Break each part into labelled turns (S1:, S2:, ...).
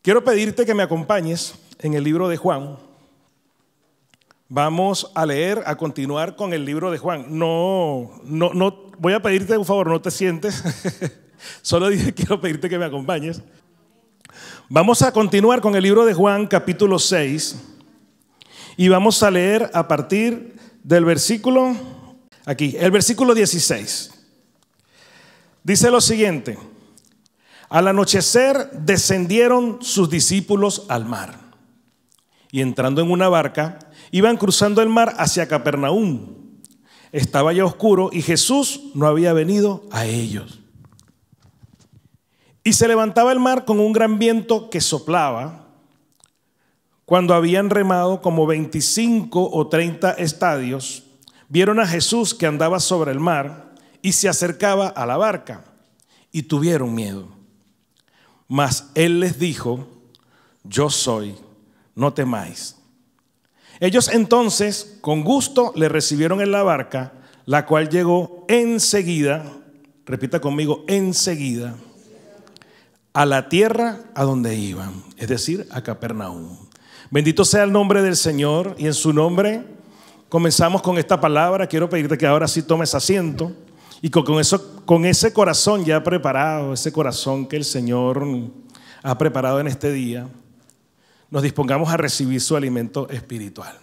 S1: Quiero pedirte que me acompañes en el libro de Juan. Vamos a leer, a continuar con el libro de Juan. No, voy a pedirte un favor, no te sientes. Solo dije, quiero pedirte que me acompañes. Vamos a continuar con el libro de Juan, capítulo 6. Y vamos a leer a partir del versículo, aquí, el versículo 16. Dice lo siguiente: al anochecer descendieron sus discípulos al mar, y entrando en una barca, iban cruzando el mar hacia Capernaum. Estaba ya oscuro y Jesús no había venido a ellos. Y se levantaba el mar con un gran viento que soplaba. Cuando habían remado como 25 o 30 estadios, vieron a Jesús que andaba sobre el mar y se acercaba a la barca, y tuvieron miedo. Mas él les dijo: yo soy, no temáis. Ellos entonces con gusto le recibieron en la barca, la cual llegó enseguida, repita conmigo, enseguida, a la tierra a donde iban, es decir, a Capernaum. Bendito sea el nombre del Señor, y en su nombre comenzamos con esta palabra. Quiero pedirte que ahora sí tomes asiento y con ese corazón ya preparado, ese corazón que el Señor ha preparado en este día, nos dispongamos a recibir su alimento espiritual.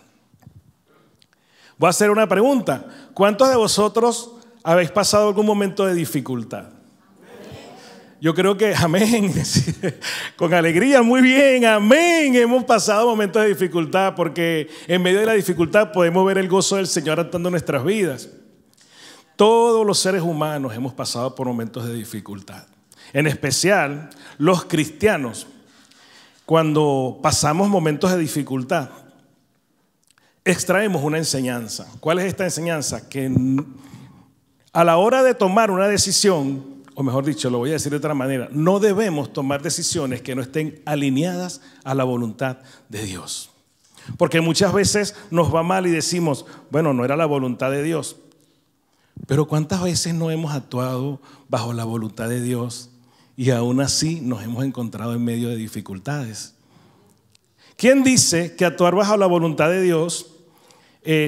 S1: Voy a hacer una pregunta. ¿Cuántos de vosotros habéis pasado algún momento de dificultad? Yo creo que amén, con alegría, muy bien, amén. Hemos pasado momentos de dificultad, porque en medio de la dificultad podemos ver el gozo del Señor actuando en nuestras vidas. Todos los seres humanos hemos pasado por momentos de dificultad. En especial los cristianos, cuando pasamos momentos de dificultad, extraemos una enseñanza. ¿Cuál es esta enseñanza? Que a la hora de tomar una decisión, o mejor dicho, lo voy a decir de otra manera, no debemos tomar decisiones que no estén alineadas a la voluntad de Dios. Porque muchas veces nos va mal y decimos, bueno, no era la voluntad de Dios. Pero ¿cuántas veces no hemos actuado bajo la voluntad de Dios y aún así nos hemos encontrado en medio de dificultades? ¿Quién dice que actuar bajo la voluntad de Dios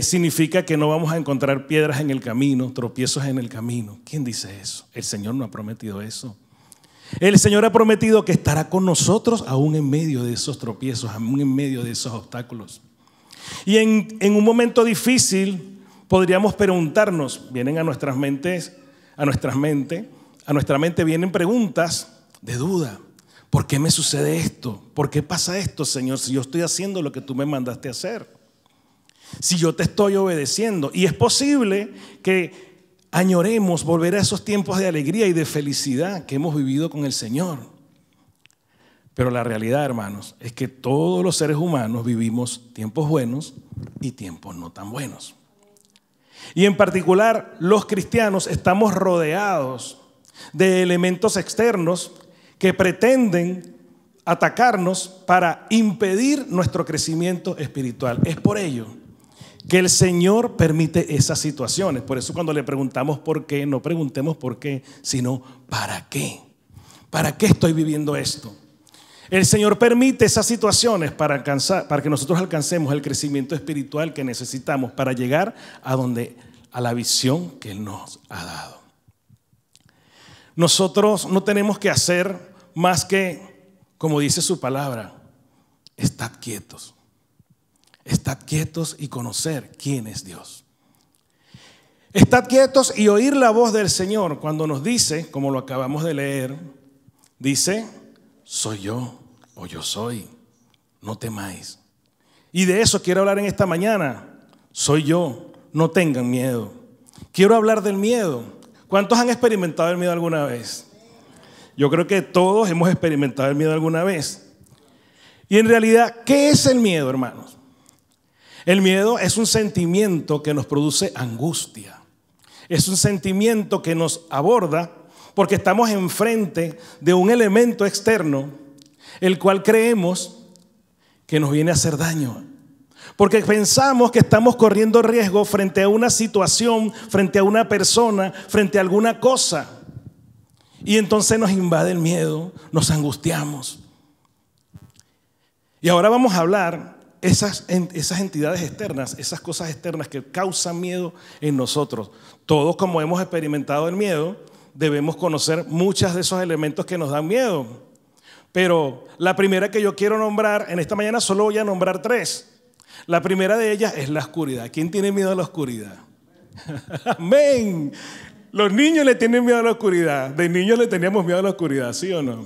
S1: significa que no vamos a encontrar piedras en el camino, tropiezos en el camino? ¿Quién dice eso? El Señor no ha prometido eso. El Señor ha prometido que estará con nosotros aún en medio de esos tropiezos, aún en medio de esos obstáculos. Y en un momento difícil podríamos preguntarnos, vienen a nuestra mente vienen preguntas de duda. ¿Por qué me sucede esto? ¿Por qué pasa esto, Señor, si yo estoy haciendo lo que tú me mandaste a hacer? Si yo te estoy obedeciendo. Y es posible que añoremos volver a esos tiempos de alegría y de felicidad que hemos vivido con el Señor. Pero la realidad, hermanos, es que todos los seres humanos vivimos tiempos buenos y tiempos no tan buenos. Y en particular, los cristianos estamos rodeados de elementos externos que pretenden atacarnos para impedir nuestro crecimiento espiritual. Es por ello que el Señor permite esas situaciones. Por eso cuando le preguntamos por qué, no preguntemos por qué, sino ¿para qué? ¿Para qué estoy viviendo esto? El Señor permite esas situaciones para que nosotros alcancemos el crecimiento espiritual que necesitamos para llegar a la visión que Él nos ha dado. Nosotros no tenemos que hacer más que, como dice su palabra, estad quietos. Estad quietos y conocer quién es Dios. Estad quietos y oír la voz del Señor cuando nos dice, como lo acabamos de leer, dice: soy yo, o yo soy, no temáis. Y de eso quiero hablar en esta mañana. Soy yo, no tengan miedo. Quiero hablar del miedo. ¿Cuántos han experimentado el miedo alguna vez? Yo creo que todos hemos experimentado el miedo alguna vez. Y en realidad, ¿qué es el miedo, hermanos? El miedo es un sentimiento que nos produce angustia. Es un sentimiento que nos aborda porque estamos enfrente de un elemento externo, el cual creemos que nos viene a hacer daño. Porque pensamos que estamos corriendo riesgo frente a una situación, frente a una persona, frente a alguna cosa. Y entonces nos invade el miedo, nos angustiamos. Y ahora vamos a hablar esas entidades externas, esas cosas externas que causan miedo en nosotros. Todos, como hemos experimentado el miedo, debemos conocer muchos de esos elementos que nos dan miedo. Pero la primera que yo quiero nombrar, en esta mañana solo voy a nombrar 3. La primera de ellas es la oscuridad. ¿Quién tiene miedo a la oscuridad? Amén. Los niños le tienen miedo a la oscuridad. De niños le teníamos miedo a la oscuridad, ¿sí o no?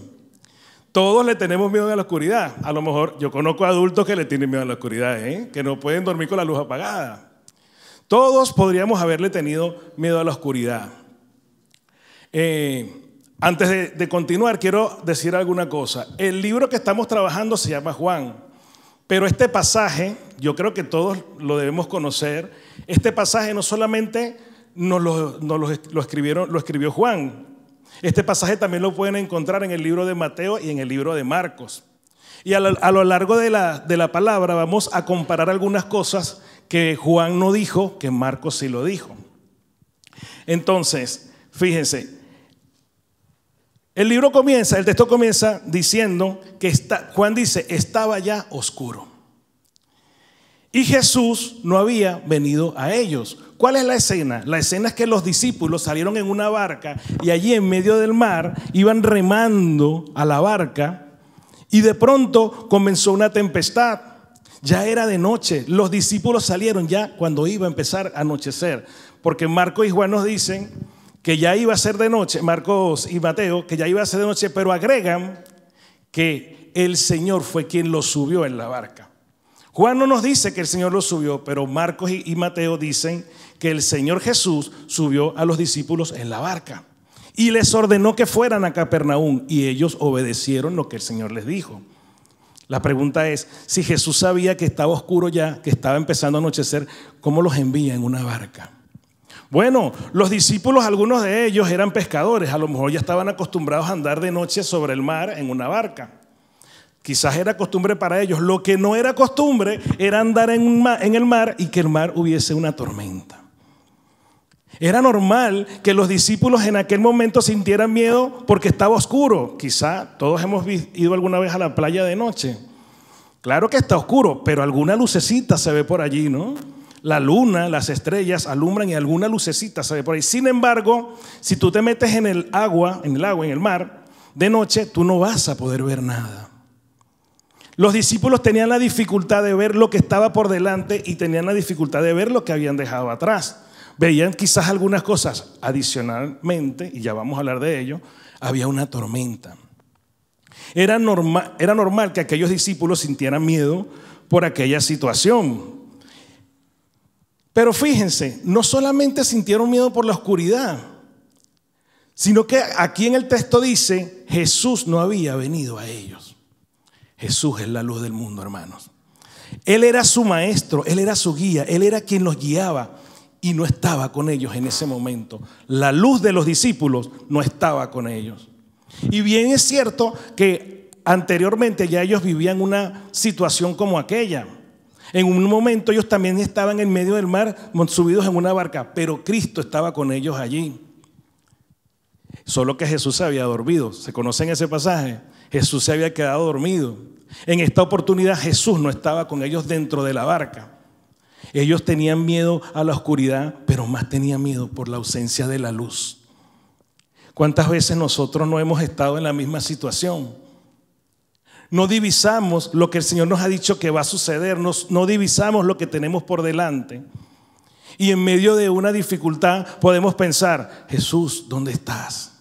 S1: Todos le tenemos miedo a la oscuridad. A lo mejor yo conozco adultos que le tienen miedo a la oscuridad, que no pueden dormir con la luz apagada. Todos podríamos haberle tenido miedo a la oscuridad. Antes de continuar, quiero decir alguna cosa. El libro que estamos trabajando se llama Juan, pero este pasaje, yo creo que todos lo debemos conocer. Este pasaje no solamente lo escribió Juan. Este pasaje también lo pueden encontrar en el libro de Mateo y en el libro de Marcos. Y a lo largo de la palabra vamos a comparar algunas cosas que Juan no dijo, que Marcos sí lo dijo. Entonces, fíjense, el texto comienza diciendo que Juan dice, estaba ya oscuro. Y Jesús no había venido a ellos. ¿Cuál es la escena? La escena es que los discípulos salieron en una barca y allí en medio del mar iban remando a la barca y de pronto comenzó una tempestad. Ya era de noche. Los discípulos salieron ya cuando iba a empezar a anochecer, porque Marcos y Juan nos dicen que ya iba a ser de noche, Marcos y Mateo, que ya iba a ser de noche, pero agregan que el Señor fue quien los subió en la barca. Juan no nos dice que el Señor los subió, pero Marcos y Mateo dicen que el Señor Jesús subió a los discípulos en la barca y les ordenó que fueran a Capernaum y ellos obedecieron lo que el Señor les dijo. La pregunta es, si Jesús sabía que estaba oscuro ya, que estaba empezando a anochecer, ¿cómo los envía en una barca? Bueno, los discípulos, algunos de ellos eran pescadores, a lo mejor ya estaban acostumbrados a andar de noche sobre el mar en una barca. Quizás era costumbre para ellos. Lo que no era costumbre era andar en el mar y que el mar hubiese una tormenta. Era normal que los discípulos en aquel momento sintieran miedo porque estaba oscuro. Quizá todos hemos ido alguna vez a la playa de noche. Claro que está oscuro, pero alguna lucecita se ve por allí, ¿no? La luna, las estrellas alumbran y alguna lucecita se ve por ahí. Sin embargo, si tú te metes en el mar, de noche, tú no vas a poder ver nada. Los discípulos tenían la dificultad de ver lo que estaba por delante y tenían la dificultad de ver lo que habían dejado atrás. Veían quizás algunas cosas. Adicionalmente, y ya vamos a hablar de ello, había una tormenta. Era normal que aquellos discípulos sintieran miedo por aquella situación. Pero fíjense, no solamente sintieron miedo por la oscuridad, sino que aquí en el texto dice, Jesús no había venido a ellos. Jesús es la luz del mundo, hermanos. Él era su maestro, Él era su guía, Él era quien los guiaba y no estaba con ellos en ese momento. La luz de los discípulos no estaba con ellos. Y bien es cierto que anteriormente ya ellos vivían una situación como aquella. En un momento ellos también estaban en medio del mar subidos en una barca, pero Cristo estaba con ellos allí. Solo que Jesús se había dormido. ¿Se conocen ese pasaje? Jesús se había quedado dormido. En esta oportunidad Jesús no estaba con ellos dentro de la barca. Ellos tenían miedo a la oscuridad, pero más tenían miedo por la ausencia de la luz. ¿Cuántas veces nosotros no hemos estado en la misma situación? No divisamos lo que el Señor nos ha dicho que va a suceder, no divisamos lo que tenemos por delante. Y en medio de una dificultad podemos pensar, Jesús, ¿dónde estás?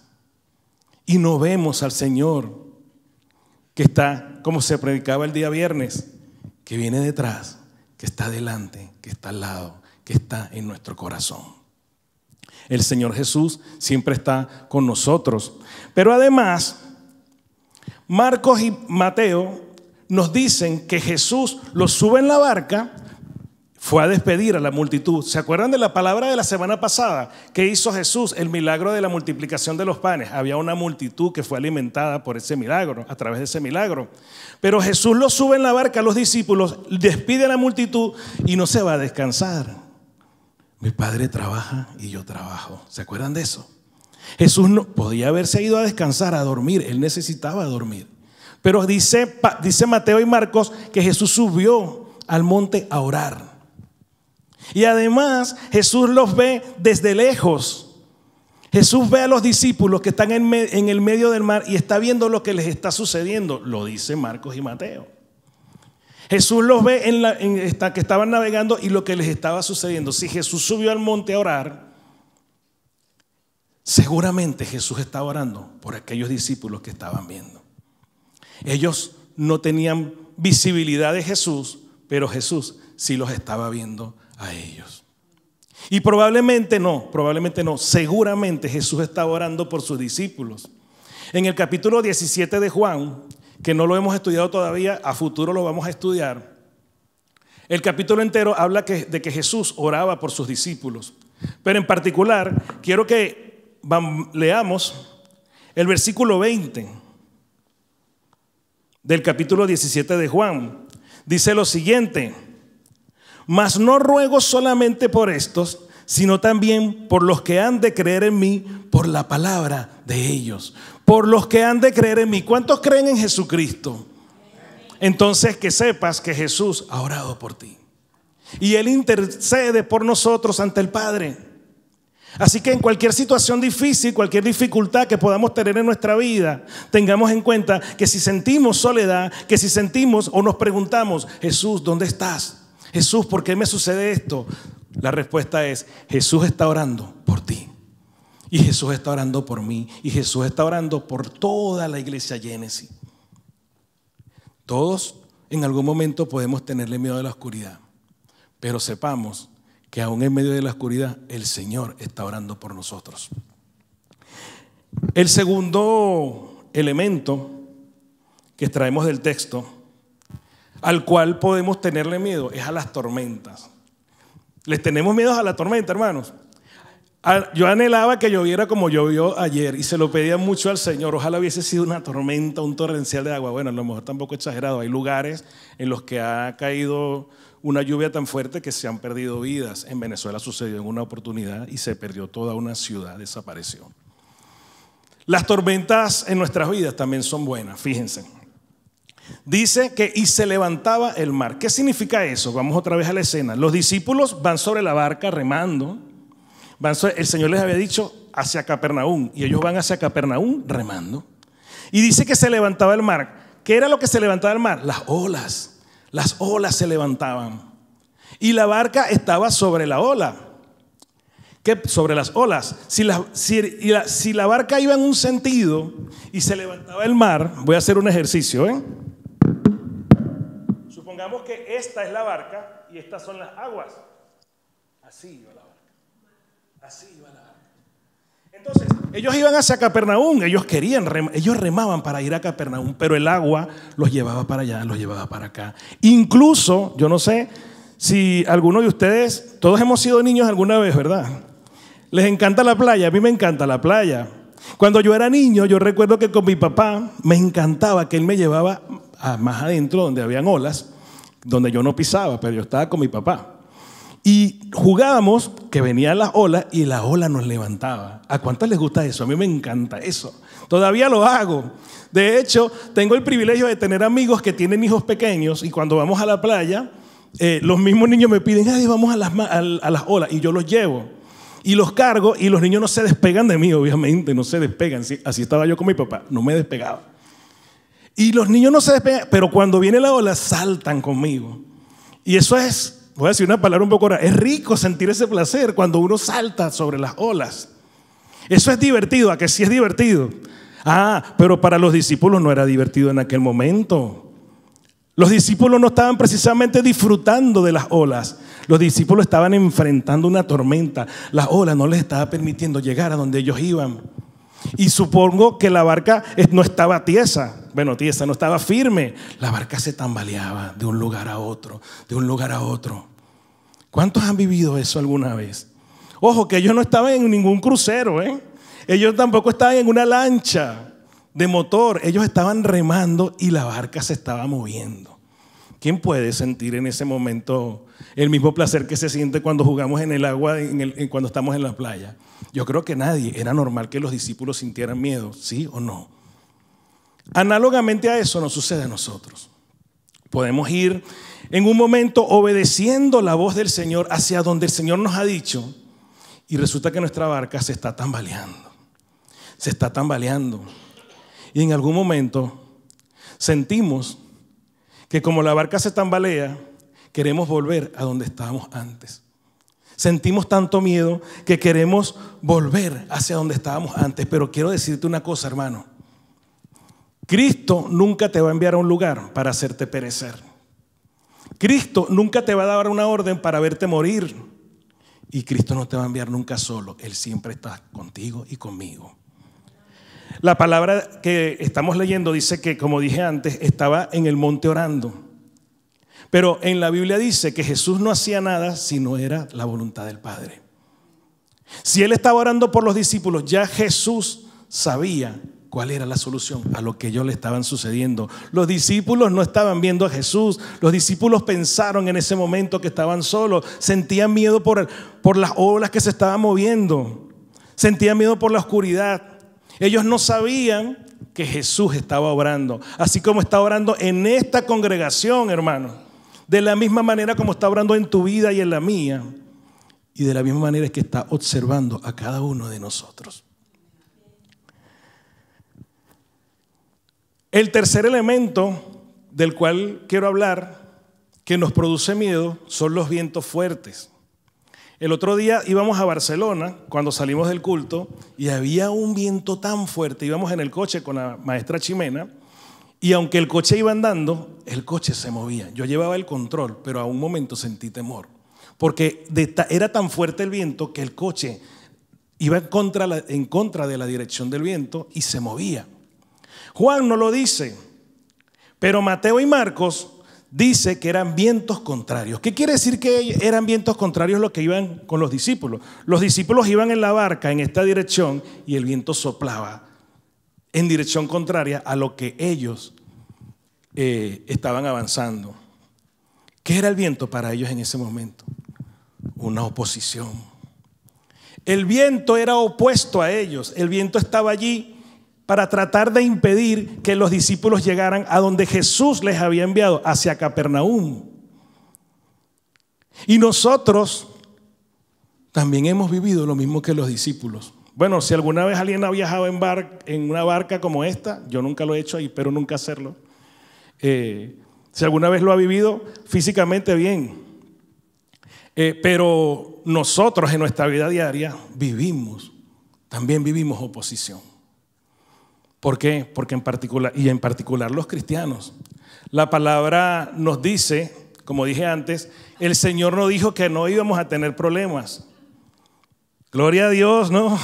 S1: Y no vemos al Señor que está, como se predicaba el día viernes, que viene detrás, que está delante, que está al lado, que está en nuestro corazón. El Señor Jesús siempre está con nosotros. Pero además, Marcos y Mateo nos dicen que Jesús los sube en la barca, fue a despedir a la multitud. ¿Se acuerdan de la palabra de la semana pasada? ¿Qué hizo Jesús? El milagro de la multiplicación de los panes. Había una multitud que fue alimentada por ese milagro, a través de ese milagro. Pero Jesús los sube en la barca a los discípulos, despide a la multitud y no se va a descansar. Mi Padre trabaja y yo trabajo. ¿Se acuerdan de eso? Jesús no podía haberse ido a descansar, a dormir. Él necesitaba dormir. Pero dice Mateo y Marcos que Jesús subió al monte a orar. Y además Jesús los ve desde lejos. Jesús ve a los discípulos que están en el medio del mar y está viendo lo que les está sucediendo. Lo dice Marcos y Mateo. Jesús los ve que estaban navegando y lo que les estaba sucediendo. Si Jesús subió al monte a orar, seguramente Jesús estaba orando por aquellos discípulos que estaban viendo. Ellos no tenían visibilidad de Jesús, pero Jesús sí los estaba viendo a ellos. Y probablemente no, seguramente Jesús estaba orando por sus discípulos. En el capítulo 17 de Juan, que no lo hemos estudiado todavía, a futuro lo vamos a estudiar. El capítulo entero habla de que Jesús oraba por sus discípulos. Pero en particular, quiero que leamos el versículo 20 del capítulo 17 de Juan. Dice lo siguiente: mas no ruego solamente por estos, sino también por los que han de creer en mí por la palabra de ellos. Por los que han de creer en mí. ¿Cuántos creen en Jesucristo? Entonces que sepas que Jesús ha orado por ti. Y Él intercede por nosotros ante el Padre. Así que en cualquier situación difícil, cualquier dificultad que podamos tener en nuestra vida, tengamos en cuenta que si sentimos soledad, que si sentimos o nos preguntamos: Jesús, ¿dónde estás? Jesús, ¿por qué me sucede esto? La respuesta es: Jesús está orando por ti. Y Jesús está orando por mí. Y Jesús está orando por toda la iglesia Génesis. Todos en algún momento podemos tenerle miedo a la oscuridad. Pero sepamos que aún en medio de la oscuridad el Señor está orando por nosotros. El segundo elemento que extraemos del texto al cual podemos tenerle miedo es a las tormentas. ¿Les tenemos miedo a la tormenta, hermanos? Yo anhelaba que lloviera como llovió ayer y se lo pedía mucho al Señor. Ojalá hubiese sido una tormenta, un torrencial de agua. Bueno, a lo mejor tampoco exagerado. Hay lugares en los que ha caído una lluvia tan fuerte que se han perdido vidas. En Venezuela sucedió en una oportunidad y se perdió toda una ciudad, desapareció. Las tormentas en nuestras vidas también son buenas, fíjense. Dice que y se levantaba el mar. ¿Qué significa eso? Vamos otra vez a la escena. Los discípulos van sobre la barca remando. El Señor les había dicho hacia Capernaum y ellos van hacia Capernaum remando. Y dice que se levantaba el mar. ¿Qué era lo que se levantaba el mar? Las olas. Las olas se levantaban. Y la barca estaba sobre la ola. ¿Qué? Sobre las olas. Si la barca iba en un sentido y se levantaba el mar, voy a hacer un ejercicio, Supongamos que esta es la barca y estas son las aguas. Así iba la barca. Así iba la barca. Entonces, ellos iban hacia Capernaum, ellos remaban para ir a Capernaum, pero el agua los llevaba para allá, los llevaba para acá. Incluso, yo no sé si alguno de ustedes, todos hemos sido niños alguna vez, ¿verdad? Les encanta la playa, a mí me encanta la playa. Cuando yo era niño, yo recuerdo que con mi papá me encantaba que él me llevaba más adentro donde habían olas, donde yo no pisaba, pero yo estaba con mi papá. Y jugábamos que venían las olas y la ola nos levantaba. ¿A cuántos les gusta eso? A mí me encanta eso. Todavía lo hago. De hecho, tengo el privilegio de tener amigos que tienen hijos pequeños y cuando vamos a la playa, los mismos niños me piden: ay, vamos a las olas, y yo los llevo. Y los cargo y los niños no se despegan de mí, obviamente, no se despegan. Así estaba yo con mi papá, no me despegaba. Y los niños no se despegan, pero cuando viene la ola saltan conmigo. Y eso es, voy a decir una palabra un poco rara, es rico sentir ese placer cuando uno salta sobre las olas. Eso es divertido, ¿a que sí es divertido? Pero para los discípulos no era divertido en aquel momento. Los discípulos no estaban precisamente disfrutando de las olas. Los discípulos estaban enfrentando una tormenta. La ola no les estaba permitiendo llegar a donde ellos iban. Y supongo que la barca no estaba tiesa. Bueno, tiesa, no estaba firme. La barca se tambaleaba de un lugar a otro, de un lugar a otro. ¿Cuántos han vivido eso alguna vez? Ojo, que ellos no estaban en ningún crucero, Ellos tampoco estaban en una lancha de motor. Ellos estaban remando y la barca se estaba moviendo. ¿Quién puede sentir en ese momento el mismo placer que se siente cuando jugamos en el agua, cuando estamos en la playa? Yo creo que nadie. Era normal que los discípulos sintieran miedo, ¿sí o no? Análogamente a eso nos sucede a nosotros. Podemos ir en un momento obedeciendo la voz del Señor hacia donde el Señor nos ha dicho, y resulta que nuestra barca se está tambaleando. Se está tambaleando. Y en algún momento sentimos que como la barca se tambalea, queremos volver a donde estábamos antes. Sentimos tanto miedo que queremos volver hacia donde estábamos antes. Pero quiero decirte una cosa, hermano. Cristo nunca te va a enviar a un lugar para hacerte perecer. Cristo nunca te va a dar una orden para verte morir. Y Cristo no te va a enviar nunca solo. Él siempre está contigo y conmigo. La palabra que estamos leyendo dice que, como dije antes, estaba en el monte orando. Pero en la Biblia dice que Jesús no hacía nada si no era la voluntad del Padre. Si Él estaba orando por los discípulos, ya Jesús sabía cuál era la solución a lo que ellos le estaban sucediendo. Los discípulos no estaban viendo a Jesús. Los discípulos pensaron en ese momento que estaban solos. Sentían miedo por las olas que se estaban moviendo. Sentían miedo por la oscuridad. Ellos no sabían que Jesús estaba obrando. Así como está orando en esta congregación, hermano. De la misma manera como está obrando en tu vida y en la mía. Y de la misma manera es que está observando a cada uno de nosotros. El tercer elemento del cual quiero hablar, que nos produce miedo, son los vientos fuertes. El otro día íbamos a Barcelona, cuando salimos del culto, y había un viento tan fuerte. Íbamos en el coche con la maestra Chimena, y aunque el coche iba andando, el coche se movía. Yo llevaba el control, pero a un momento sentí temor. Porque era tan fuerte el viento que el coche iba en contra de la dirección del viento y se movía. Juan no lo dice, pero Mateo y Marcos dice que eran vientos contrarios. ¿Qué quiere decir que eran vientos contrarios los que iban con los discípulos? Los discípulos iban en la barca en esta dirección y el viento soplaba en dirección contraria a lo que ellos estaban avanzando. ¿Qué era el viento para ellos en ese momento? Una oposición. El viento era opuesto a ellos. El viento estaba allí para tratar de impedir que los discípulos llegaran a donde Jesús les había enviado, hacia Capernaum. Y nosotros también hemos vivido lo mismo que los discípulos. Bueno, si alguna vez alguien ha viajado en una barca como esta, yo nunca lo he hecho y espero nunca hacerlo. Si alguna vez lo ha vivido, físicamente bien. Pero nosotros en nuestra vida diaria también vivimos oposición. ¿Por qué? Porque en particular los cristianos. La palabra nos dice, como dije antes, el Señor nos dijo que no íbamos a tener problemas. Gloria a Dios, ¿no?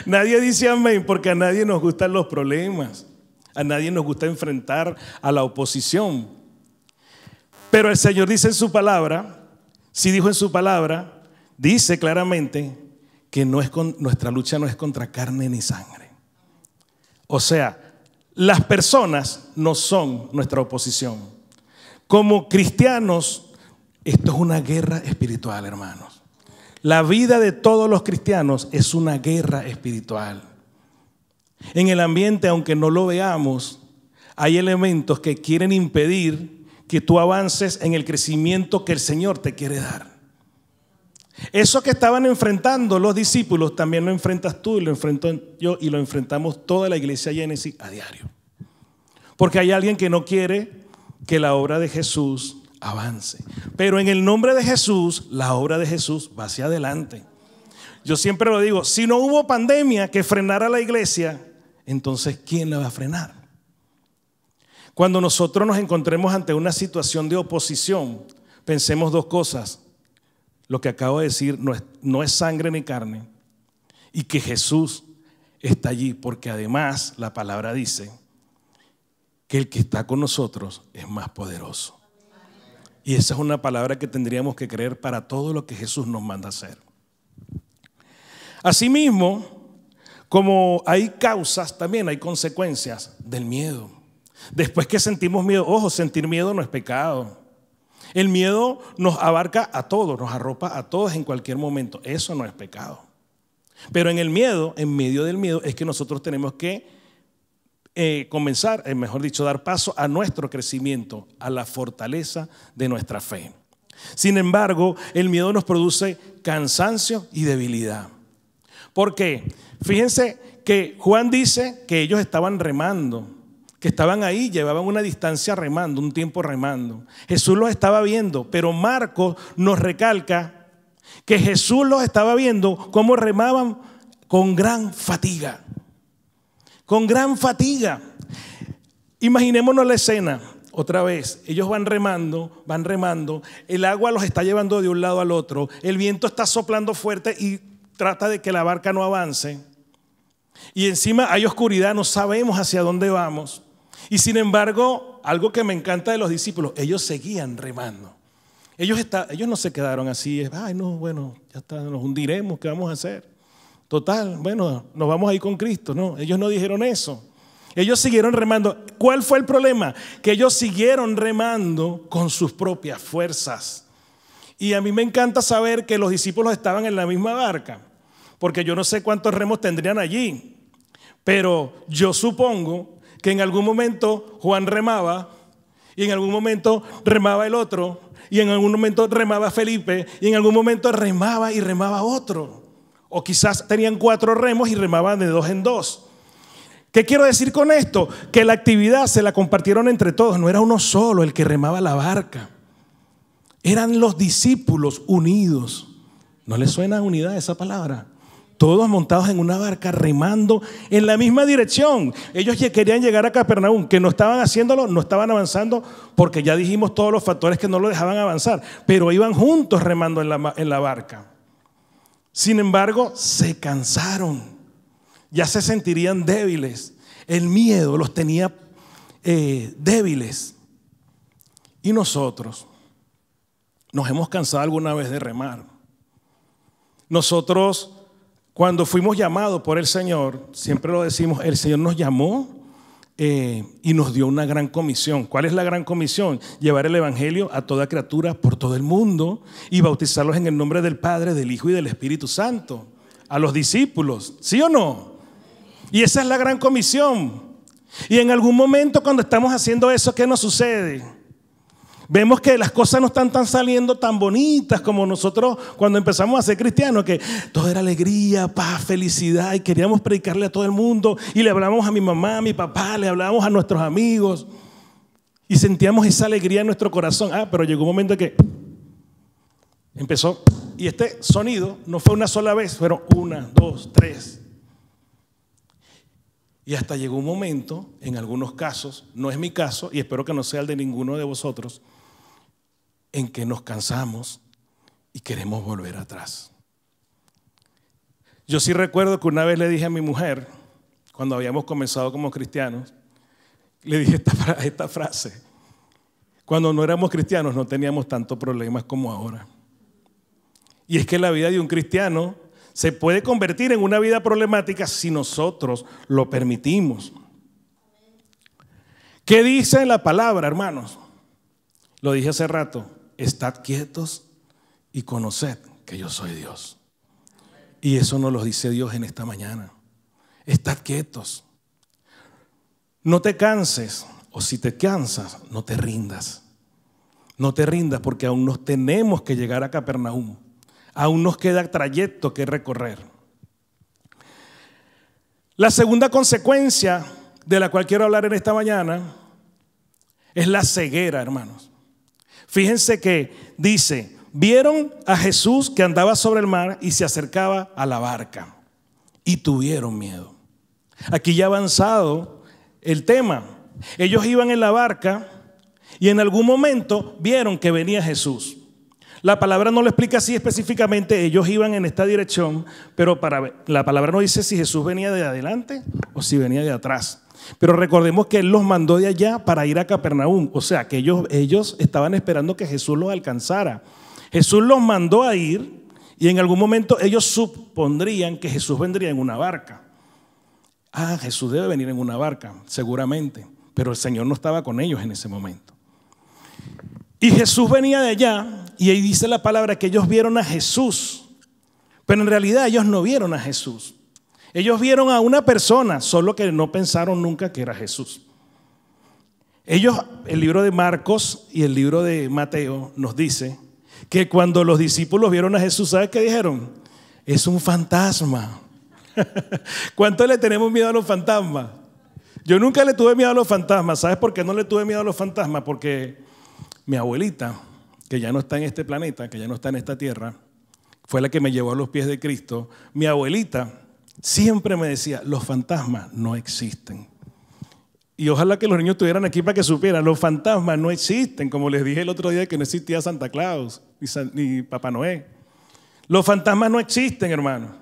S1: Nadie dice amén porque a nadie nos gustan los problemas. A nadie nos gusta enfrentar a la oposición. Pero el Señor dice en su palabra, sí dijo en su palabra, dice claramente que nuestra lucha no es contra carne ni sangre. O sea, las personas no son nuestra oposición. Como cristianos, esto es una guerra espiritual, hermanos. La vida de todos los cristianos es una guerra espiritual. En el ambiente, aunque no lo veamos, hay elementos que quieren impedir que tú avances en el crecimiento que el Señor te quiere dar. Eso que estaban enfrentando los discípulos, también lo enfrentas tú y lo enfrento yo y lo enfrentamos toda la iglesia Génesis a diario. Porque hay alguien que no quiere que la obra de Jesús avance. Pero en el nombre de Jesús, la obra de Jesús va hacia adelante. Yo siempre lo digo, si no hubo pandemia que frenara la iglesia, entonces ¿quién la va a frenar? Cuando nosotros nos encontremos ante una situación de oposición, pensemos dos cosas. Lo que acabo de decir no es sangre ni carne, y que Jesús está allí, porque además la palabra dice que el que está con nosotros es más poderoso. Y esa es una palabra que tendríamos que creer para todo lo que Jesús nos manda hacer. Asimismo, como hay causas, también hay consecuencias del miedo. Después que sentimos miedo, ojo, sentir miedo no es pecado. El miedo nos abarca a todos, nos arropa a todos en cualquier momento. Eso no es pecado. Pero en el miedo, en medio del miedo, es que nosotros tenemos que dar paso a nuestro crecimiento, a la fortaleza de nuestra fe. Sin embargo, el miedo nos produce cansancio y debilidad. ¿Por qué? Fíjense que Juan dice que ellos estaban remando, que estaban ahí, llevaban una distancia remando, un tiempo remando. Jesús los estaba viendo, pero Marcos nos recalca que Jesús los estaba viendo cómo remaban con gran fatiga. Con gran fatiga. Imaginémonos la escena. Otra vez, ellos van remando, el agua los está llevando de un lado al otro, el viento está soplando fuerte y trata de que la barca no avance. Y encima hay oscuridad, no sabemos hacia dónde vamos. Y sin embargo, algo que me encanta de los discípulos, ellos seguían remando. Ellos no se quedaron así, ay no, bueno, ya está, nos hundiremos, ¿qué vamos a hacer? Total, bueno, nos vamos a ir con Cristo. No, ellos no dijeron eso. Ellos siguieron remando. ¿Cuál fue el problema? Que ellos siguieron remando con sus propias fuerzas. Y a mí me encanta saber que los discípulos estaban en la misma barca, porque yo no sé cuántos remos tendrían allí, pero yo supongo que en algún momento Juan remaba, y en algún momento remaba el otro, y en algún momento remaba Felipe, y en algún momento remaba y remaba otro. O quizás tenían 4 remos y remaban de 2 en 2. ¿Qué quiero decir con esto? Que la actividad se la compartieron entre todos, no era uno solo el que remaba la barca. Eran los discípulos unidos. ¿No les suena unidad esa palabra? Todos montados en una barca, remando en la misma dirección. Ellos querían llegar a Capernaum, que no estaban haciéndolo, no estaban avanzando, porque ya dijimos todos los factores que no lo dejaban avanzar, pero iban juntos remando en la barca. Sin embargo, se cansaron. Ya se sentirían débiles. El miedo los tenía débiles. Y nosotros nos hemos cansado alguna vez de remar. Nosotros, cuando fuimos llamados por el Señor, siempre lo decimos, el Señor nos llamó y nos dio una gran comisión. ¿Cuál es la gran comisión? Llevar el evangelio a toda criatura por todo el mundo y bautizarlos en el nombre del Padre, del Hijo y del Espíritu Santo. A los discípulos, ¿sí o no? Y esa es la gran comisión. Y en algún momento cuando estamos haciendo eso, ¿qué nos sucede? Vemos que las cosas no están saliendo tan bonitas como nosotros cuando empezamos a ser cristianos, que todo era alegría, paz, felicidad, y queríamos predicarle a todo el mundo, y le hablábamos a mi mamá, a mi papá, le hablábamos a nuestros amigos, y sentíamos esa alegría en nuestro corazón. Pero llegó un momento que empezó, y este sonido no fue una sola vez, fueron 1, 2, 3. Y hasta llegó un momento, en algunos casos, no es mi caso, y espero que no sea el de ninguno de vosotros, en que nos cansamos y queremos volver atrás. Yo sí recuerdo que una vez le dije a mi mujer, cuando habíamos comenzado como cristianos, le dije esta frase: cuando no éramos cristianos no teníamos tantos problemas como ahora. Y es que la vida de un cristiano se puede convertir en una vida problemática si nosotros lo permitimos. ¿Qué dice la palabra, hermanos? Lo dije hace rato: estad quietos y conoced que yo soy Dios. Y eso nos lo dice Dios en esta mañana. Estad quietos. No te canses, o si te cansas, no te rindas. No te rindas, porque aún nos tenemos que llegar a Capernaum. Aún nos queda trayecto que recorrer. La segunda consecuencia de la cual quiero hablar en esta mañana es la ceguera, hermanos. Fíjense que dice: vieron a Jesús que andaba sobre el mar y se acercaba a la barca, y tuvieron miedo. Aquí ya ha avanzado el tema. Ellos iban en la barca y en algún momento vieron que venía Jesús. La palabra no lo explica así específicamente, ellos iban en esta dirección, pero la palabra no dice si Jesús venía de adelante o si venía de atrás. Pero recordemos que Él los mandó de allá para ir a Capernaum, o sea que ellos estaban esperando que Jesús los alcanzara. Jesús los mandó a ir y en algún momento ellos supondrían que Jesús vendría en una barca. Jesús debe venir en una barca, seguramente, pero el Señor no estaba con ellos en ese momento. Y Jesús venía de allá, y ahí dice la palabra que ellos vieron a Jesús, pero en realidad ellos no vieron a Jesús. Ellos vieron a una persona, solo que no pensaron nunca que era Jesús. Ellos, el libro de Marcos y el libro de Mateo nos dice que cuando los discípulos vieron a Jesús, ¿sabes qué dijeron? Es un fantasma. ¿Cuánto le tenemos miedo a los fantasmas? Yo nunca le tuve miedo a los fantasmas. ¿Sabes por qué no le tuve miedo a los fantasmas? Porque mi abuelita, que ya no está en este planeta, que ya no está en esta tierra, fue la que me llevó a los pies de Cristo. Mi abuelita siempre me decía, los fantasmas no existen. Y ojalá que los niños estuvieran aquí para que supieran, los fantasmas no existen, como les dije el otro día que no existía Santa Claus ni Papá Noé. Los fantasmas no existen, hermano.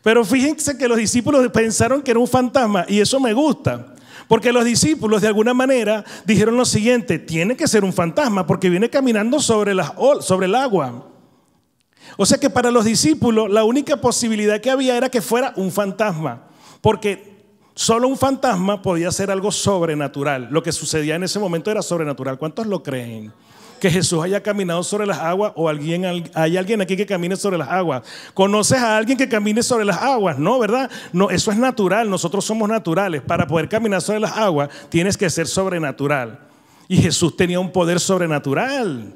S1: Pero fíjense que los discípulos pensaron que era un fantasma y eso me gusta. Porque los discípulos de alguna manera dijeron lo siguiente, tiene que ser un fantasma porque viene caminando sobre el agua. O sea que para los discípulos la única posibilidad que había era que fuera un fantasma. Porque solo un fantasma podía ser algo sobrenatural. Lo que sucedía en ese momento era sobrenatural. ¿Cuántos lo creen? Que Jesús haya caminado sobre las aguas o hay alguien aquí que camine sobre las aguas. ¿Conoces a alguien que camine sobre las aguas? No, ¿verdad? No, eso es natural. Nosotros somos naturales. Para poder caminar sobre las aguas tienes que ser sobrenatural. Y Jesús tenía un poder sobrenatural.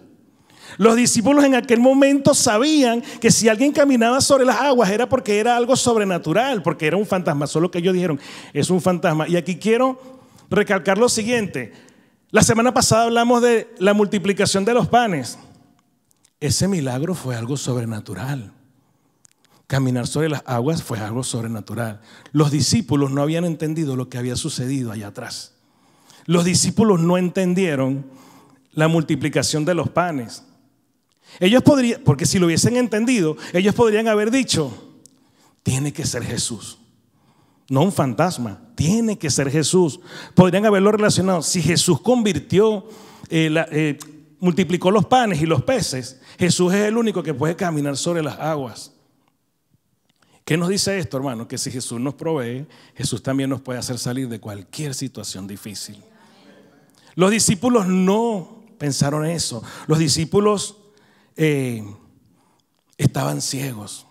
S1: Los discípulos en aquel momento sabían que si alguien caminaba sobre las aguas era porque era algo sobrenatural, porque era un fantasma. Solo que ellos dijeron, es un fantasma. Y aquí quiero recalcar lo siguiente. La semana pasada hablamos de la multiplicación de los panes. Ese milagro fue algo sobrenatural. Caminar sobre las aguas fue algo sobrenatural. Los discípulos no habían entendido lo que había sucedido allá atrás. Los discípulos no entendieron la multiplicación de los panes. Ellos podrían, porque si lo hubiesen entendido, ellos podrían haber dicho, tiene que ser Jesús. No un fantasma, tiene que ser Jesús. Podrían haberlo relacionado. Si Jesús multiplicó los panes y los peces, Jesús es el único que puede caminar sobre las aguas. ¿Qué nos dice esto, hermano? Que si Jesús nos provee, Jesús también nos puede hacer salir de cualquier situación difícil. Los discípulos no pensaron eso. Los discípulos estaban ciegos.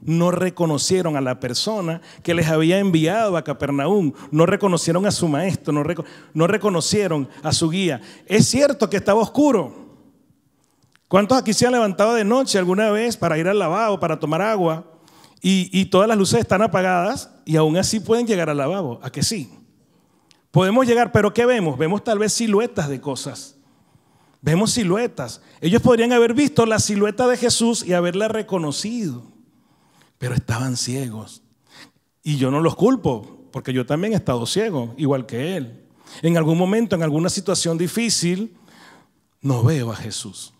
S1: No reconocieron a la persona que les había enviado a Capernaum. No reconocieron a su maestro, no reconocieron a su guía. Es cierto que estaba oscuro. ¿Cuántos aquí se han levantado de noche alguna vez para ir al lavabo, para tomar agua? Y todas las luces están apagadas y aún así pueden llegar al lavabo. ¿A que sí? Podemos llegar, pero ¿qué vemos? Vemos tal vez siluetas de cosas. Vemos siluetas. Ellos podrían haber visto la silueta de Jesús y haberla reconocido. Pero estaban ciegos. Y yo no los culpo, porque yo también he estado ciego, igual que él. En algún momento, en alguna situación difícil, no veo a Jesús.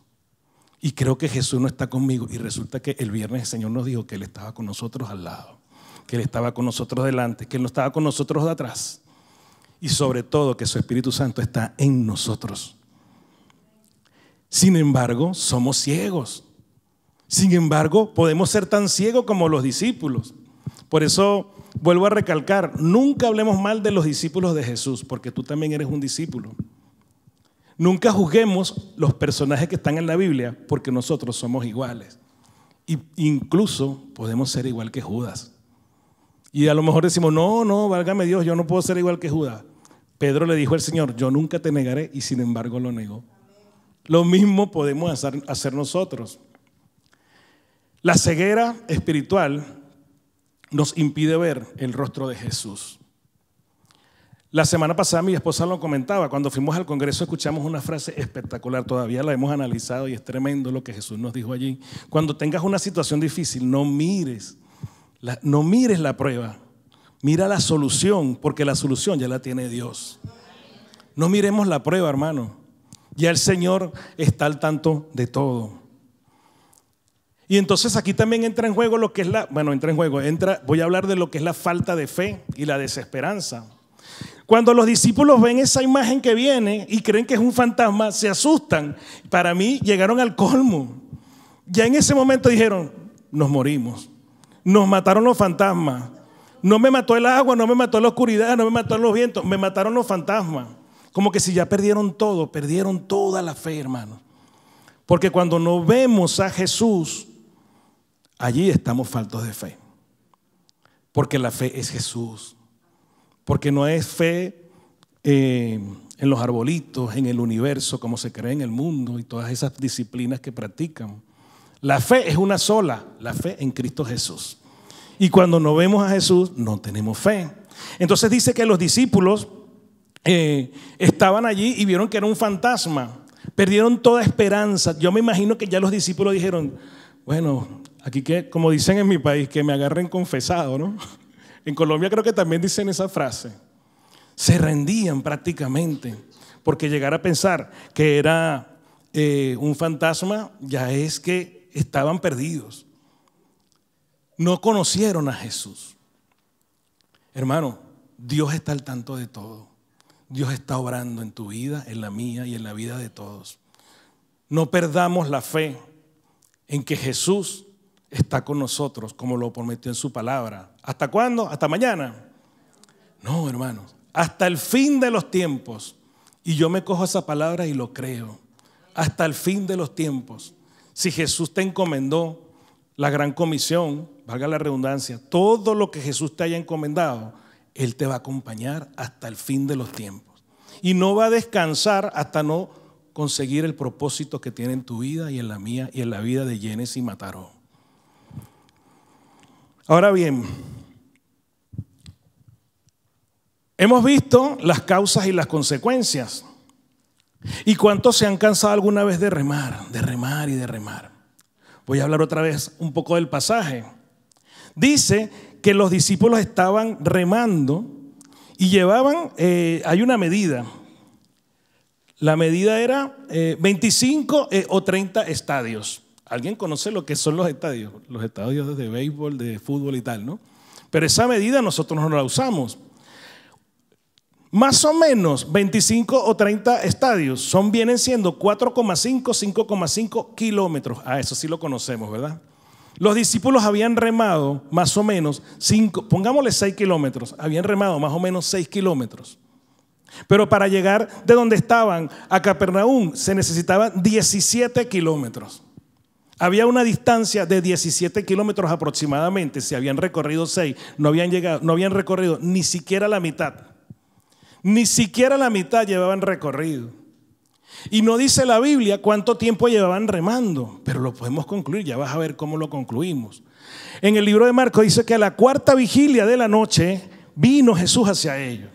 S1: Y creo que Jesús no está conmigo. Y resulta que el viernes el Señor nos dijo que Él estaba con nosotros al lado, que Él estaba con nosotros delante, que Él no estaba con nosotros de atrás. Y sobre todo que su Espíritu Santo está en nosotros. Sin embargo, somos ciegos. Sin embargo, podemos ser tan ciegos como los discípulos. Por eso vuelvo a recalcar, nunca hablemos mal de los discípulos de Jesús, porque tú también eres un discípulo. Nunca juzguemos los personajes que están en la Biblia, porque nosotros somos iguales. E incluso podemos ser igual que Judas. Y a lo mejor decimos, no, válgame Dios, yo no puedo ser igual que Judas. Pedro le dijo al Señor, yo nunca te negaré, y sin embargo lo negó. Lo mismo podemos hacer nosotros. La ceguera espiritual nos impide ver el rostro de Jesús. La semana pasada mi esposa lo comentaba, cuando fuimos al congreso escuchamos una frase espectacular, todavía la hemos analizado y es tremendo lo que Jesús nos dijo allí. Cuando tengas una situación difícil, no mires la prueba, mira la solución, porque la solución ya la tiene Dios. No miremos la prueba, hermano, ya el Señor está al tanto de todo. Y entonces aquí también entra en juego lo que es voy a hablar de lo que es la falta de fe y la desesperanza. Cuando los discípulos ven esa imagen que viene y creen que es un fantasma, se asustan. Para mí llegaron al colmo. Ya en ese momento dijeron, nos morimos, nos mataron los fantasmas. No me mató el agua, no me mató la oscuridad, no me mató los vientos, me mataron los fantasmas. Como que si ya perdieron todo, perdieron toda la fe, hermano. Porque cuando no vemos a Jesús, allí estamos faltos de fe. Porque la fe es Jesús. Porque no es fe en los arbolitos, en el universo, como se cree en el mundo y todas esas disciplinas que practican. La fe es una sola, la fe en Cristo Jesús. Y cuando no vemos a Jesús, no tenemos fe. Entonces dice que los discípulos estaban allí y vieron que era un fantasma. Perdieron toda esperanza. Yo me imagino que ya los discípulos dijeron, bueno, aquí que, como dicen en mi país, que me agarren confesado, ¿no? En Colombia creo que también dicen esa frase. Se rendían prácticamente, porque llegar a pensar que era un fantasma ya es que estaban perdidos. No conocieron a Jesús. Hermano, Dios está al tanto de todo. Dios está obrando en tu vida, en la mía y en la vida de todos. No perdamos la fe en que Jesús está con nosotros, como lo prometió en su palabra. ¿Hasta cuándo? ¿Hasta mañana? No, hermanos. Hasta el fin de los tiempos. Y yo me cojo esa palabra y lo creo. Hasta el fin de los tiempos. Si Jesús te encomendó la gran comisión, valga la redundancia, todo lo que Jesús te haya encomendado, Él te va a acompañar hasta el fin de los tiempos. Y no va a descansar hasta no conseguir el propósito que tiene en tu vida y en la mía y en la vida de Yenes y Mataró. Ahora bien, hemos visto las causas y las consecuencias. ¿Y cuántos se han cansado alguna vez de remar y de remar? Voy a hablar otra vez un poco del pasaje. Dice que los discípulos estaban remando y llevaban, hay una medida. La medida era 25 o 30 estadios. ¿Alguien conoce lo que son los estadios? Los estadios de béisbol, de fútbol y tal, ¿no? Pero esa medida nosotros no la usamos. Más o menos 25 o 30 estadios vienen siendo 4,5, 5,5 kilómetros. Ah, eso sí lo conocemos, ¿verdad? Los discípulos habían remado más o menos 5, pongámosle 6 kilómetros, habían remado más o menos 6 kilómetros. Pero para llegar de donde estaban a Capernaum se necesitaban 17 kilómetros. Había una distancia de 17 kilómetros aproximadamente. Si habían recorrido 6, no habían recorrido ni siquiera la mitad. Ni siquiera la mitad llevaban recorrido. Y no dice la Biblia cuánto tiempo llevaban remando, pero lo podemos concluir, ya vas a ver cómo lo concluimos. En el libro de Marcos dice que a la cuarta vigilia de la noche vino Jesús hacia ellos.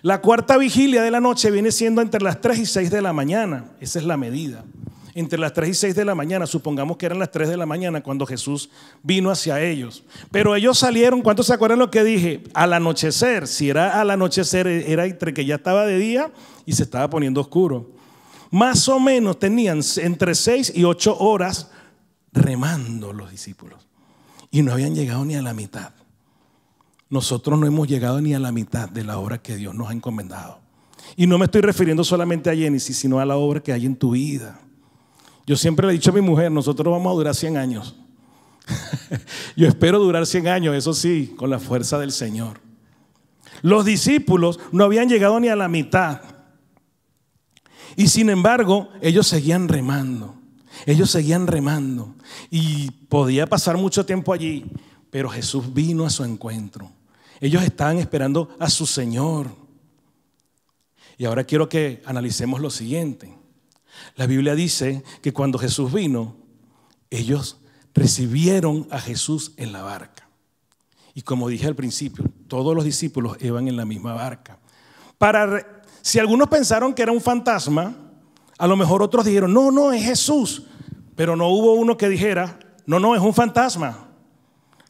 S1: La cuarta vigilia de la noche viene siendo entre las 3 y 6 de la mañana, esa es la medida. Entre las 3 y 6 de la mañana, supongamos que eran las 3 de la mañana cuando Jesús vino hacia ellos. Pero ellos salieron, ¿cuántos se acuerdan lo que dije? Al anochecer. Si era al anochecer, era entre que ya estaba de día y se estaba poniendo oscuro. Más o menos tenían entre 6 y 8 horas remando los discípulos. Y no habían llegado ni a la mitad. Nosotros no hemos llegado ni a la mitad de la obra que Dios nos ha encomendado. Y no me estoy refiriendo solamente a Génesis, sino a la obra que hay en tu vida. Yo siempre le he dicho a mi mujer, nosotros vamos a durar 100 años. Yo espero durar 100 años, eso sí, con la fuerza del Señor. Los discípulos no habían llegado ni a la mitad. Y sin embargo, ellos seguían remando. Ellos seguían remando. Y podía pasar mucho tiempo allí, pero Jesús vino a su encuentro. Ellos estaban esperando a su Señor. Y ahora quiero que analicemos lo siguiente. La Biblia dice que cuando Jesús vino, ellos recibieron a Jesús en la barca. Y como dije al principio, todos los discípulos iban en la misma barca. Si algunos pensaron que era un fantasma, a lo mejor otros dijeron, no, es Jesús. Pero no hubo uno que dijera, no, es un fantasma.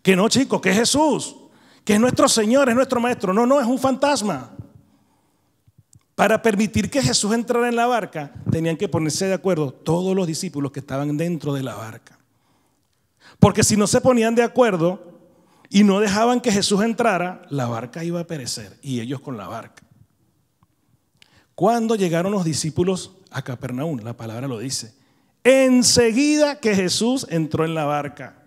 S1: Que no, chicos, que es Jesús. Que es nuestro Señor, es nuestro Maestro. No, es un fantasma. Para permitir que Jesús entrara en la barca, tenían que ponerse de acuerdo todos los discípulos que estaban dentro de la barca. Porque si no se ponían de acuerdo y no dejaban que Jesús entrara, la barca iba a perecer y ellos con la barca. Cuando llegaron los discípulos a Capernaum, la palabra lo dice, enseguida que Jesús entró en la barca.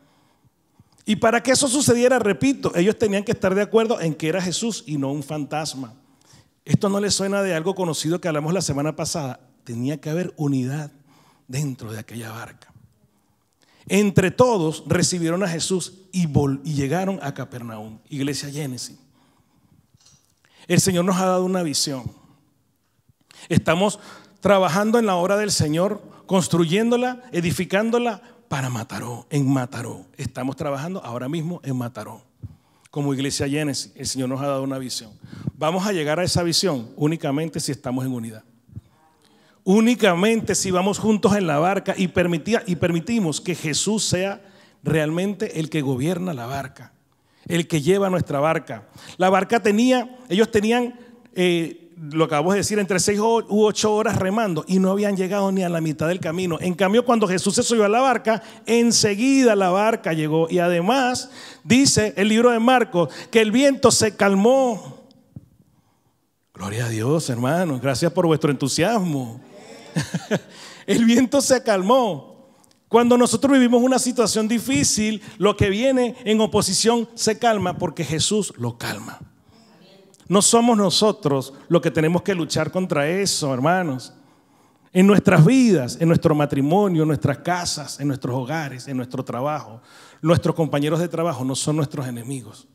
S1: Y para que eso sucediera, repito, ellos tenían que estar de acuerdo en que era Jesús y no un fantasma. Esto no les suena de algo conocido que hablamos la semana pasada. Tenía que haber unidad dentro de aquella barca. Entre todos recibieron a Jesús y llegaron a Capernaum. Iglesia Génesis. El Señor nos ha dado una visión. Estamos trabajando en la obra del Señor, construyéndola, edificándola para Mataró, en Mataró. Estamos trabajando ahora mismo en Mataró. Como Iglesia Génesis, el Señor nos ha dado una visión. Vamos a llegar a esa visión únicamente si estamos en unidad. Únicamente si vamos juntos en la barca y permitimos que Jesús sea realmente el que gobierna la barca, el que lleva nuestra barca. La barca ellos tenían, lo acabamos de decir, entre 6 u 8 horas remando y no habían llegado ni a la mitad del camino. En cambio, cuando Jesús se subió a la barca, enseguida la barca llegó. Y además, dice el libro de Marcos, que el viento se calmó. Gloria a Dios, hermanos, gracias por vuestro entusiasmo. El viento se calmó. Cuando nosotros vivimos una situación difícil, lo que viene en oposición se calma porque Jesús lo calma. No somos nosotros los que tenemos que luchar contra eso, hermanos. En nuestras vidas, en nuestro matrimonio, en nuestras casas, en nuestros hogares, en nuestro trabajo, nuestros compañeros de trabajo no son nuestros enemigos.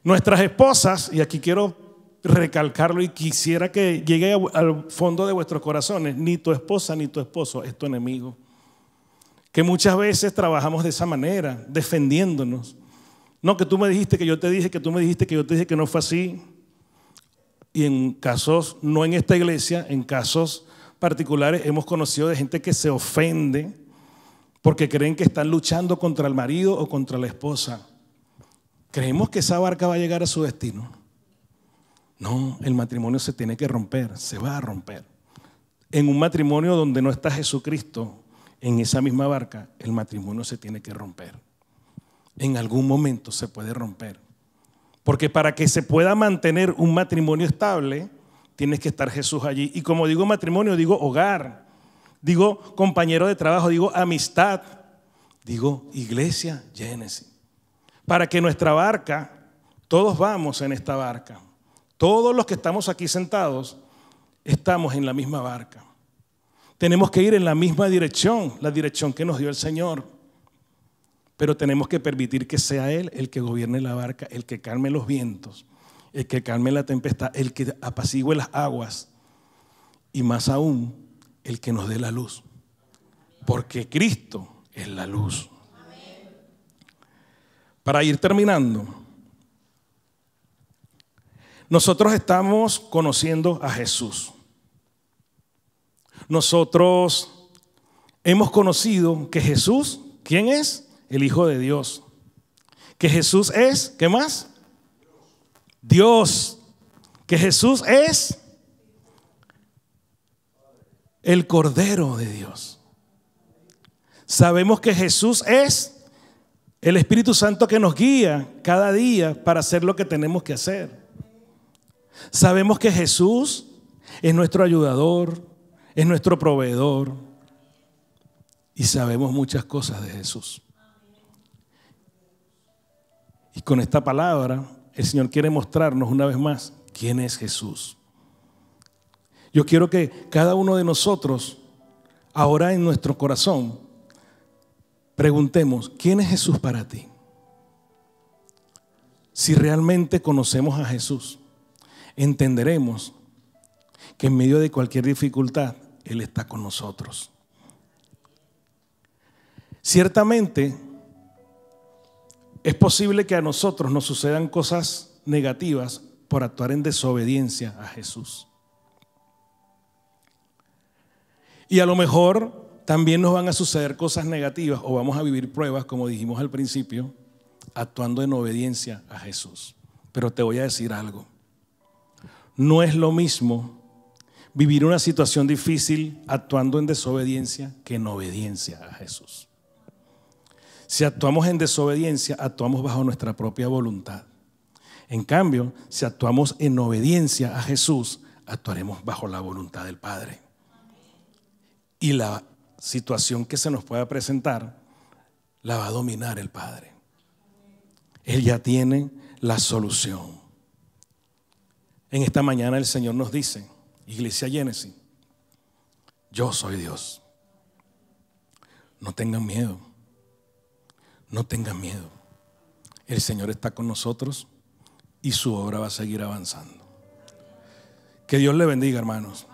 S1: Nuestras esposas, y aquí quiero recalcarlo y quisiera que llegue al fondo de vuestros corazones, ni tu esposa ni tu esposo es tu enemigo. Que muchas veces trabajamos de esa manera, defendiéndonos. No, que tú me dijiste, que yo te dije, que tú me dijiste, que yo te dije, que no fue así. Y en casos, no en esta iglesia, en casos particulares hemos conocido de gente que se ofende porque creen que están luchando contra el marido o contra la esposa. ¿Creemos que esa barca va a llegar a su destino? No, el matrimonio se tiene que romper, se va a romper. En un matrimonio donde no está Jesucristo, en esa misma barca, el matrimonio se tiene que romper. En algún momento se puede romper. Porque para que se pueda mantener un matrimonio estable, tienes que estar Jesús allí. Y como digo matrimonio, digo hogar, digo compañero de trabajo, digo amistad, digo Iglesia Génesis. Para que nuestra barca, todos vamos en esta barca. Todos los que estamos aquí sentados estamos en la misma barca. Tenemos que ir en la misma dirección, la dirección que nos dio el Señor. Pero tenemos que permitir que sea Él el que gobierne la barca, el que calme los vientos, el que calme la tempestad, el que apacigüe las aguas y más aún, el que nos dé la luz. Porque Cristo es la luz. Para ir terminando, nosotros estamos conociendo a Jesús. Nosotros hemos conocido que Jesús, ¿quién es? El Hijo de Dios. Que Jesús es, ¿qué más? Dios. Que Jesús es el Cordero de Dios. Sabemos que Jesús es el Espíritu Santo que nos guía cada día para hacer lo que tenemos que hacer. Sabemos que Jesús es nuestro ayudador, es nuestro proveedor y sabemos muchas cosas de Jesús. Y con esta palabra el Señor quiere mostrarnos una vez más quién es Jesús. Yo quiero que cada uno de nosotros ahora en nuestro corazón preguntemos, ¿quién es Jesús para ti? Si realmente conocemos a Jesús, entenderemos que en medio de cualquier dificultad, Él está con nosotros. Ciertamente, es posible que a nosotros nos sucedan cosas negativas por actuar en desobediencia a Jesús. Y a lo mejor también nos van a suceder cosas negativas o vamos a vivir pruebas, como dijimos al principio, actuando en obediencia a Jesús. Pero te voy a decir algo. No es lo mismo vivir una situación difícil actuando en desobediencia que en obediencia a Jesús. Si actuamos en desobediencia, actuamos bajo nuestra propia voluntad. En cambio, si actuamos en obediencia a Jesús, actuaremos bajo la voluntad del Padre. Y la situación que se nos pueda presentar, la va a dominar el Padre. Él ya tiene la solución. En esta mañana el Señor nos dice, Iglesia Génesis, yo soy Dios. No tengan miedo. No tengan miedo. El Señor está con nosotros y su obra va a seguir avanzando. Que Dios le bendiga, hermanos.